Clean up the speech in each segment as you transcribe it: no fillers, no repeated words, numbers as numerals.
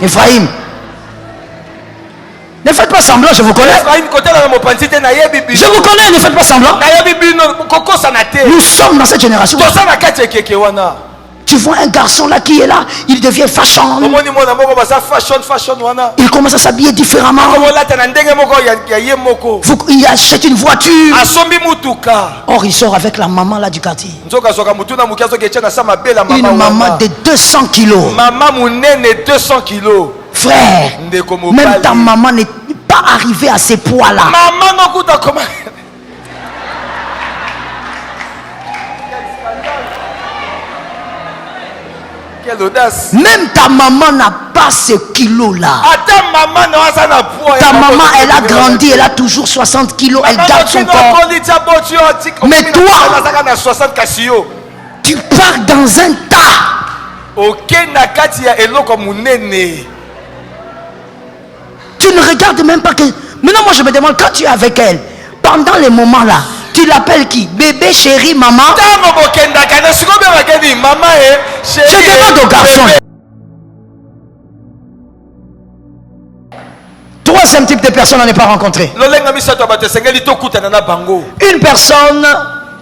Ephraim. Ne faites pas semblant, je vous connais. Je vous connais, ne faites pas semblant. Nous sommes dans cette génération. Tu vois un garçon là qui est là, il devient fashion. Il commence à s'habiller différemment. Il achète une voiture. Or, il sort avec la maman là du quartier. Une maman de 200 kilos. Frère, même ta maman n'est pas arrivée à ces poids là. Quelle audace. Même ta maman n'a pas ce kilo là. Ta maman, elle a grandi, elle a toujours 60 kilos, elle garde son corps. Mais toi, tu pars dans un tas. Tu ne regardes même pas que... Maintenant, moi, je me demande, quand tu es avec elle, pendant les moments là, tu l'appelles qui? Bébé, chérie, maman. Je demande au garçon. Troisième type de personne à ne pas rencontrer. Une personne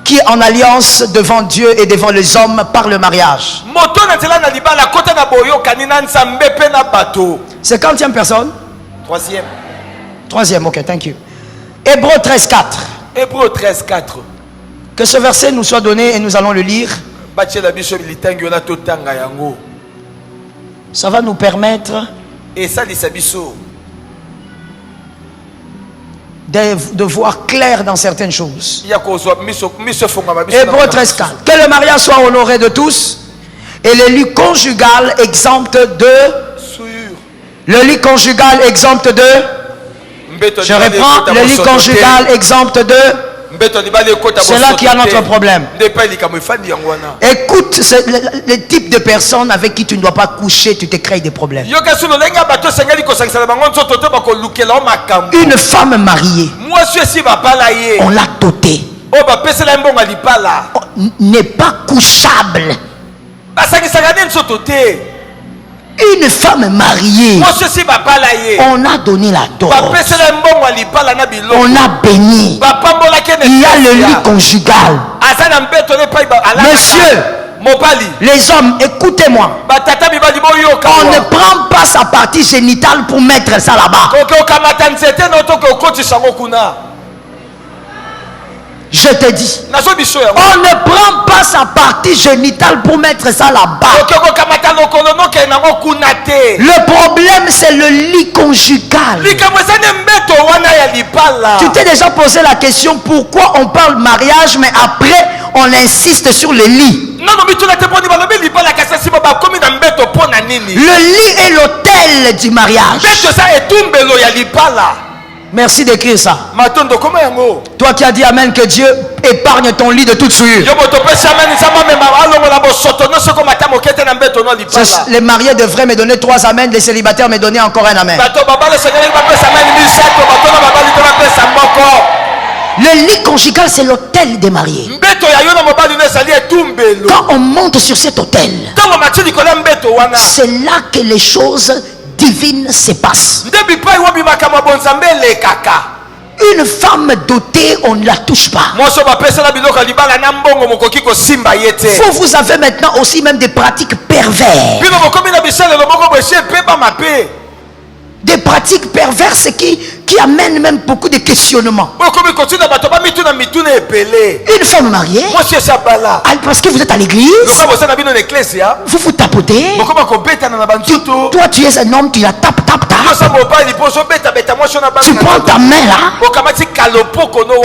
qui est en alliance devant Dieu et devant les hommes par le mariage. C'est quantième personne? Troisième, ok, thank you. Hébreux 13.4. Hébreux 13.4. Que ce verset nous soit donné et nous allons le lire. Ça va nous permettre de voir clair dans certaines choses. Hébreux 13.4. Que le mariage soit honoré de tous et le lit conjugal exempt de... Le lit conjugal exempt de... Je reprends, le lit conjugal exempt de... C'est là qu'il y a notre problème. Écoute, le type de personne avec qui tu ne dois pas coucher, tu te crées des problèmes. Une femme mariée, on l'a dotée, n'est pas couchable. Une femme mariée, on a donné la dot, on a béni, il y a le lit conjugal. Monsieur, les hommes, écoutez-moi, on ne prend pas sa partie génitale pour mettre ça là-bas. Je te dis, on ne prend pas sa partie génitale pour mettre ça là-bas. Le problème, c'est le lit conjugal. Tu t'es déjà posé la question pourquoi on parle mariage, mais après on insiste sur le lit. Le lit est l'autel du mariage. Merci d'écrire ça. Toi qui as dit amen, que Dieu épargne ton lit de toute souillure. Les mariés devraient me donner 3 amens, les célibataires me donner encore un amen. Le lit conjugal, c'est l'autel des mariés. Quand on monte sur cet autel, c'est là que les choses divine se passe. Une femme dotée, on ne la touche pas. Vous avez maintenant aussi même des pratiques perverses. Des pratiques perverses qui amènent même beaucoup de questionnements. Une femme mariée, parce que vous êtes à l'église, vous vous tapotez. Toi tu es un homme, tu la tapes. Tu prends ta main là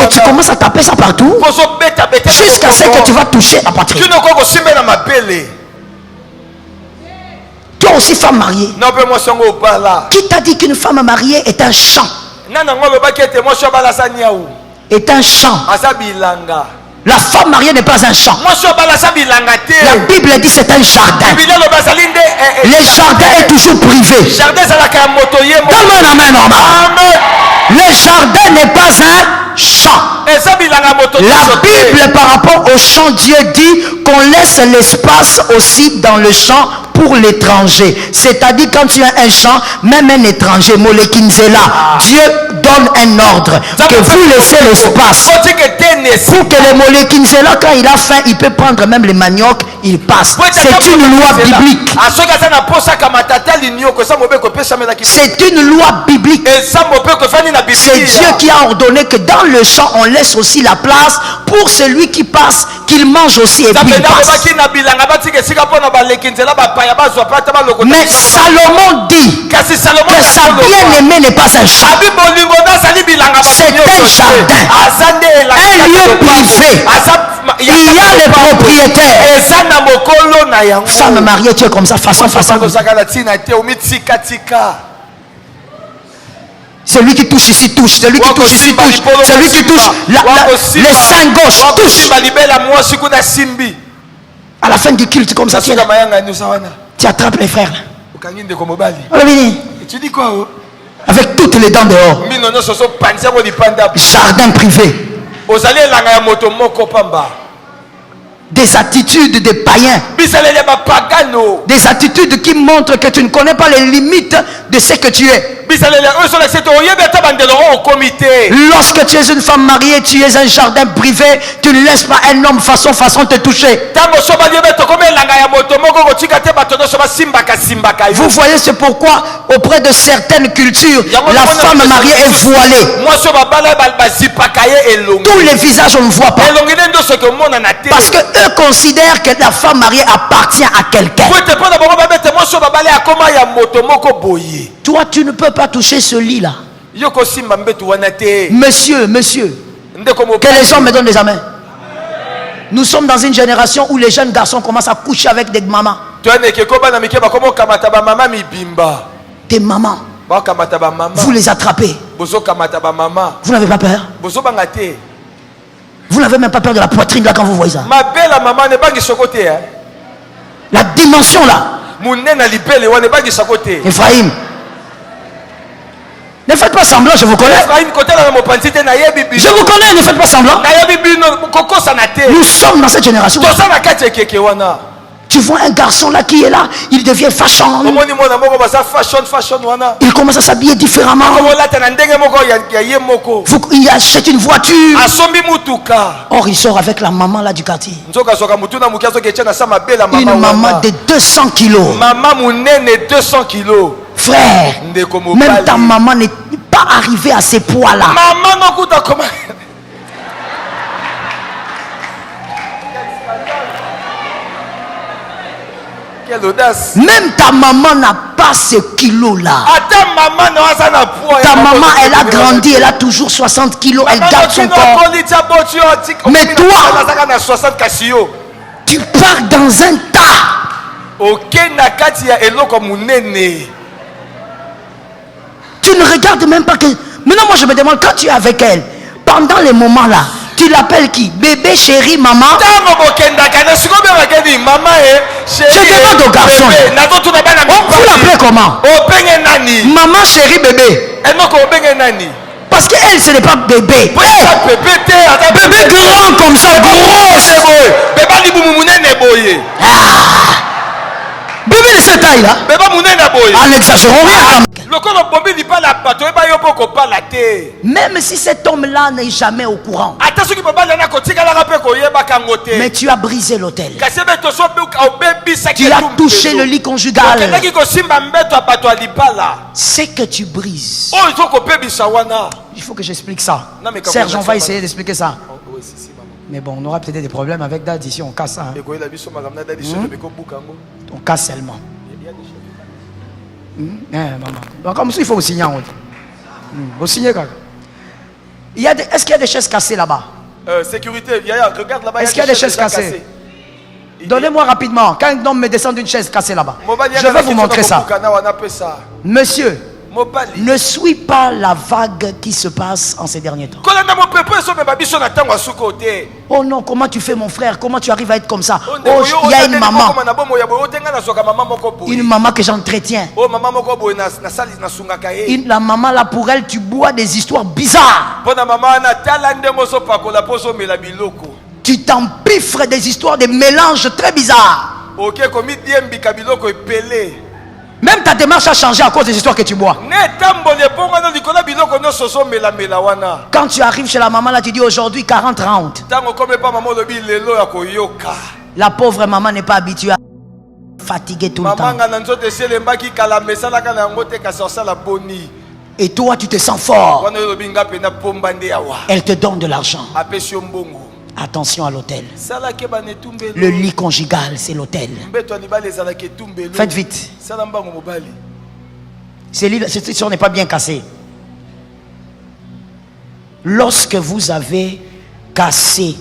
et tu commences à taper ça partout jusqu'à ce que tu vas toucher la poitrine. Toi aussi femme mariée, qui t'a dit qu'une femme mariée est un champ? Est un champ. La femme mariée n'est pas un champ. La Bible dit c'est un jardin. Le jardin est toujours privé. Donne-moi un amen normal. Le jardin n'est pas un champ. La Bible par rapport au champ, Dieu dit qu'on laisse l'espace aussi dans le champ pour l'étranger. C'est-à-dire quand tu as un champ, même un étranger, Molekinzela, Dieu donne un ordre que vous laissez l'espace pour que le Molekinzela, quand il a faim, il peut prendre même les maniocs, il passe. C'est une loi biblique. C'est une loi biblique. C'est Dieu qui a ordonné que dans le champ, on laisse aussi la place pour celui qui passe, qu'il mange aussi et puis il passe. Mais Salomon dit que sa bien-aimée n'est pas un champ. C'est un jardin, un lieu privé. Il y a les propriétaires. Femme mariée, tu es comme ça, façon. Celui qui touche ici touche, celui qui touche ici touche, celui qui touche les seins gauche touche. À la fin du culte comme ça, tu attrapes les frères. Tu dis quoi? Avec toutes les dents dehors. Jardin privé. Des attitudes de païens. Des attitudes qui montrent que tu ne connais pas les limites de ce que tu es. Lorsque tu es une femme mariée, tu es un jardin privé, tu ne laisses pas un homme façon te toucher. Vous voyez, c'est pourquoi auprès de certaines cultures, la femme mariée est voilée. Tous les visages on ne voit pas. Parce que eux considèrent que la femme mariée appartient à quelqu'un. Toi, tu ne peux pas toucher ce lit-là. Monsieur, que les hommes me donnent des amens. Nous sommes dans une génération où les jeunes garçons commencent à coucher avec des mamans. Des mamans. Vous les attrapez. Vous n'avez pas peur? Vous n'avez même pas peur de la poitrine là quand vous voyez ça? La dimension là. Ephraim, ne faites pas semblant, je vous connais. Je vous connais, ne faites pas semblant. Nous sommes dans cette génération. Tu vois un garçon là qui est là, il devient fashion. Il commence à s'habiller différemment. Il achète une voiture. Or, il sort avec la maman là du quartier. Une maman de 200 kilos. Frère, même ta maman n'est pas arrivée à ces poids là. Quelle audace. Même ta maman n'a pas ce kilo là. Ta maman, elle a grandi, elle a toujours 60 kilos, elle garde son corps. Mais toi, tu pars dans un tas. Tu ne regardes même pas que... Maintenant, moi je me demande, quand tu es avec elle, pendant les moments là, tu l'appelles qui? Bébé, chérie, maman. Je demande au garçon. Vous l'appelez comment? Maman, chérie, bébé. Parce qu'elle, ce n'est pas bébé. Bébé grand comme ça, gros. Bébé de cette taille là. En exagérant rien. Même si cet homme là n'est jamais au courant, mais tu as brisé l'autel. Tu as touché le lit conjugal. C'est que tu brises. Il faut que j'explique ça. Serge, on va essayer d'expliquer ça. Mais bon, on aura peut-être des problèmes avec Dad ici, on casse ça. On casse seulement. Maman. Comme ça, il faut vous signer en haut. Vous signez quand même. Est-ce qu'il y a des chaises cassées là-bas? Sécurité, regarde là-bas. Est-ce qu'il y a des chaises cassées? Donnez-moi rapidement. Quand un homme me descend d'une chaise cassée là-bas, je vais vous montrer ça. Monsieur, ne suis pas la vague qui se passe en ces derniers temps. Oh non, comment tu fais mon frère? Comment tu arrives à être comme ça? Oh, il y a une maman. Une maman que j'entretiens. La maman là, pour elle, tu bois des histoires bizarres. Tu t'empiffres des histoires, des mélanges très bizarres. Même ta démarche a changé à cause des histoires que tu bois. Quand tu arrives chez la maman, là tu dis aujourd'hui 40 rounds. La pauvre maman n'est pas habituée à fatiguer tout le temps. Et toi tu te sens fort. Elle te donne de l'argent. Attention à l'hôtel. Le lit conjugal, c'est l'hôtel. Faites vite. Cette histoire n'est pas bien cassée. Lorsque vous avez cassé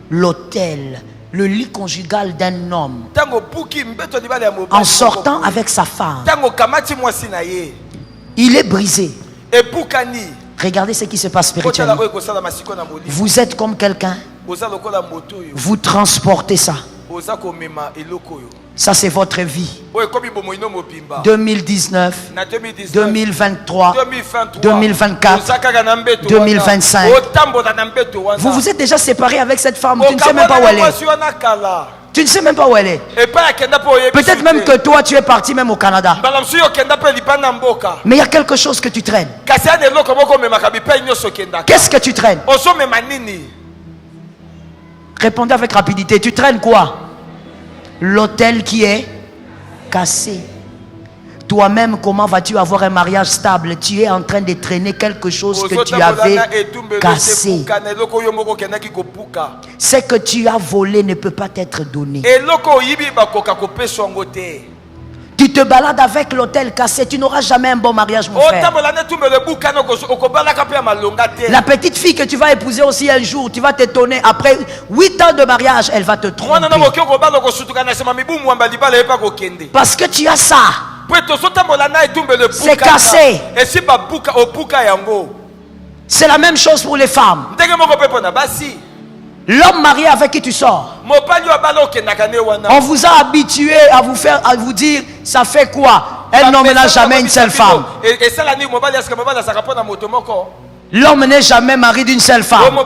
l'hôtel, le lit conjugal d'un homme, en sortant avec sa femme, il est brisé. Regardez ce qui se passe spirituellement. Vous êtes comme quelqu'un. Vous transportez ça. Ça c'est votre vie. 2019, 2023, 2024, 2025. Vous vous êtes déjà séparé avec cette femme. Tu ne sais même pas où elle est. Tu ne sais même pas où elle est. Peut-être même que toi tu es parti même au Canada. Mais il y a quelque chose que tu traînes. Qu'est-ce que tu traînes? Répondez avec rapidité. Tu traînes quoi? L'hôtel qui est cassé. Toi-même, comment vas-tu avoir un mariage stable? Tu es en train de traîner quelque chose que tu avais cassé. Ce que tu as volé ne peut pas t'être donné. Tu te balades avec l'hôtel cassé, tu n'auras jamais un bon mariage, mon frère. La petite fille que tu vas épouser aussi un jour, tu vas t'étonner, après 8 ans de mariage, elle va te tromper. Parce que tu as ça. C'est cassé. C'est la même chose pour les femmes. L'homme marié avec qui tu sors, on vous a habitué à vous dire ça fait quoi? Un homme n'a jamais une seule femme. L'homme n'est jamais marié d'une seule femme.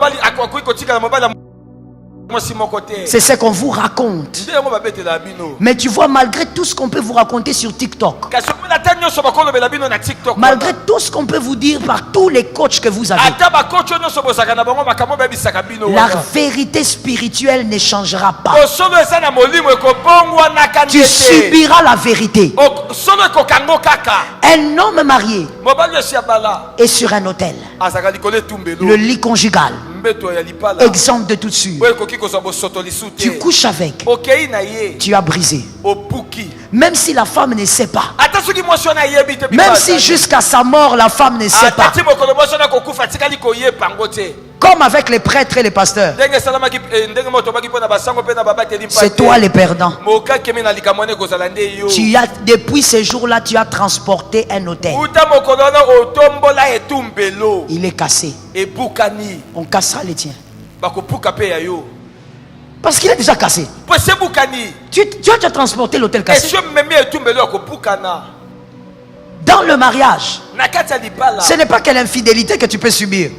C'est ce qu'on vous raconte. Mais tu vois, malgré tout ce qu'on peut vous raconter sur TikTok, malgré tout ce qu'on peut vous dire par tous les coachs que vous avez, la vérité spirituelle ne changera pas. Tu subiras la vérité. Un homme marié est sur un hôtel, le lit conjugal, exemple de tout de suite. Tu couches avec, tu as brisé. Même si la femme ne sait pas, même si jusqu'à sa mort la femme ne sait pas, comme avec les prêtres et les pasteurs, c'est toi le perdant. Depuis ce jour-là, tu as transporté un hôtel. Il est cassé. On cassera les tiens. Parce qu'il est déjà cassé. Tu as déjà transporté l'hôtel cassé. Dans le mariage, ce n'est pas que l'infidélité que tu peux subir.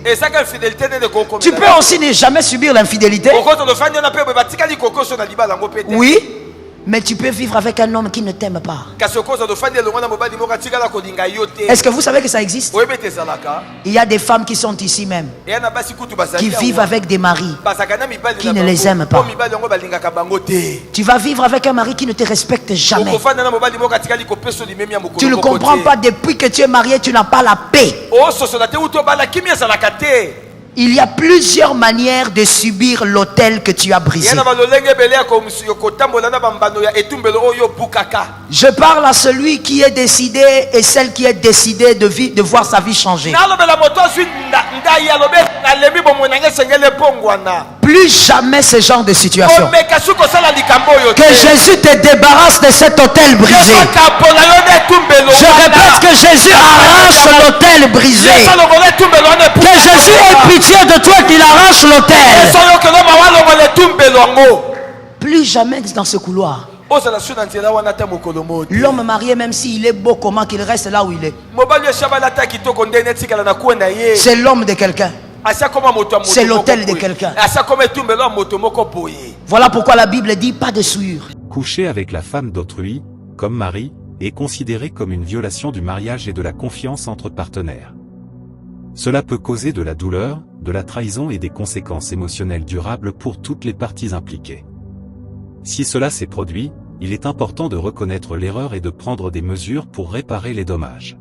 Tu peux aussi ne jamais subir l'infidélité. Oui, mais tu peux vivre avec un homme qui ne t'aime pas. Est-ce que vous savez que ça existe? Il y a des femmes qui sont ici même, qui vivent avec des maris qui ne les aiment pas. Tu vas vivre avec un mari qui ne te respecte jamais. Tu ne comprends pas, depuis que tu es marié, tu n'as pas la paix. Il y a plusieurs manières de subir l'hôtel que tu as brisé. Je parle à celui qui est décidé et celle qui est décidée de voir sa vie changer. Plus jamais ce genre de situation. Que Jésus te débarrasse de cet hôtel brisé. Je répète, que Jésus arrache l'hôtel brisé. Que Jésus ait pitié de toi, qu'il arrache l'hôtel. Plus jamais dans ce couloir. L'homme marié, même s'il est beau, comment qu'il reste là où il est. C'est l'homme de quelqu'un. C'est l'hôtel de quelqu'un. Voilà pourquoi la Bible dit pas de souillure. Coucher avec la femme d'autrui, comme mari, est considéré comme une violation du mariage et de la confiance entre partenaires. Cela peut causer de la douleur, de la trahison et des conséquences émotionnelles durables pour toutes les parties impliquées. Si cela s'est produit, il est important de reconnaître l'erreur et de prendre des mesures pour réparer les dommages.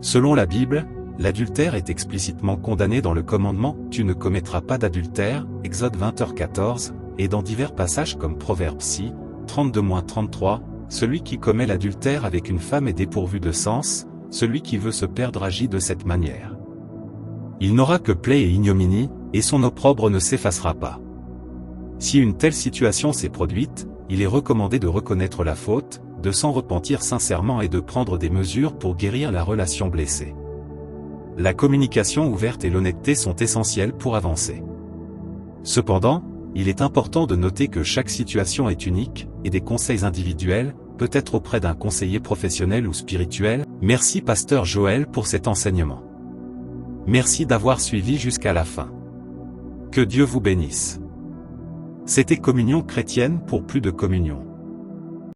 Selon la Bible, l'adultère est explicitement condamné dans le commandement « Tu ne commettras pas d'adultère » Exode 20h14, et dans divers passages comme Proverbes 6, 32-33, celui qui commet l'adultère avec une femme est dépourvu de sens, celui qui veut se perdre agit de cette manière. Il n'aura que plaie et ignominie, et son opprobre ne s'effacera pas. Si une telle situation s'est produite, il est recommandé de reconnaître la faute, de s'en repentir sincèrement et de prendre des mesures pour guérir la relation blessée. La communication ouverte et l'honnêteté sont essentielles pour avancer. Cependant, il est important de noter que chaque situation est unique, et des conseils individuels, peut-être auprès d'un conseiller professionnel ou spirituel. Merci Pasteur Joël pour cet enseignement. Merci d'avoir suivi jusqu'à la fin. Que Dieu vous bénisse. C'était Communion chrétienne pour plus de communion.